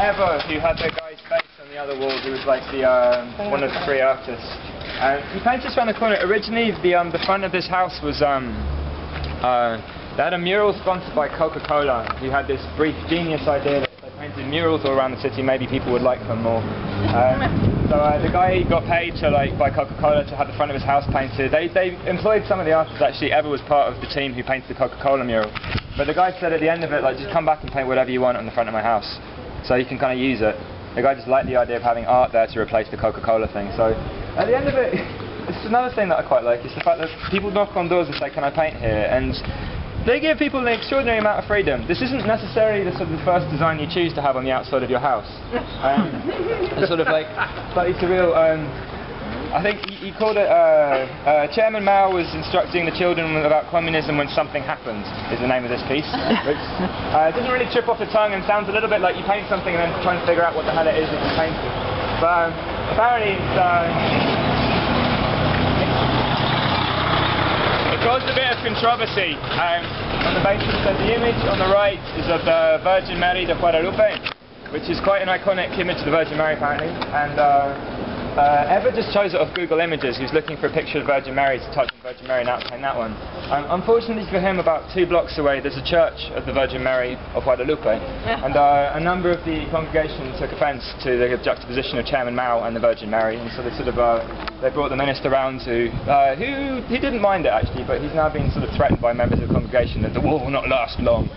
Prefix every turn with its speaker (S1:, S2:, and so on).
S1: Eva, who had the guy's face on the other wall, who was like the one of the three artists. He painted just around the corner. Originally, the front of this house was they had a mural sponsored by Coca-Cola, who had this brief genius idea that if they painted murals all around the city, maybe people would like them more. So the guy got paid to by Coca-Cola to have the front of his house painted. They employed some of the artists actually. Eva was part of the team who painted the Coca-Cola mural. But the guy said at the end of it, like, just come back and paint whatever you want on the front of my house, so you can kind of use it. The guy just liked the idea of having art there to replace the Coca-Cola thing. So at the end of it, it's another thing that I quite like, is the fact that people knock on doors and say, can I paint here? And they give people an extraordinary amount of freedom. This isn't necessarily the sort of the first design you choose to have on the outside of your house. It's sort of like slightly surreal. I think he called it, Chairman Mao was instructing the children about communism when something happened, is the name of this piece. Which doesn't really trip off the tongue and sounds a little bit like you paint something and then trying to figure out what the hell it is that you painted. But apparently it caused a bit of controversy on the basis that the image on the right is of the Virgin Mary de Guadalupe, which is quite an iconic image of the Virgin Mary apparently. And Eva just chose it off Google Images. He was looking for a picture of Virgin Mary to type in Virgin Mary and outline that one. Unfortunately for him, about 2 blocks away there's a church of the Virgin Mary of Guadalupe, and a number of the congregation took offence to the juxtaposition of Chairman Mao and the Virgin Mary, and so they sort of they brought the minister round to who he didn't mind it actually, but he's now been sort of threatened by members of the congregation that the war will not last long.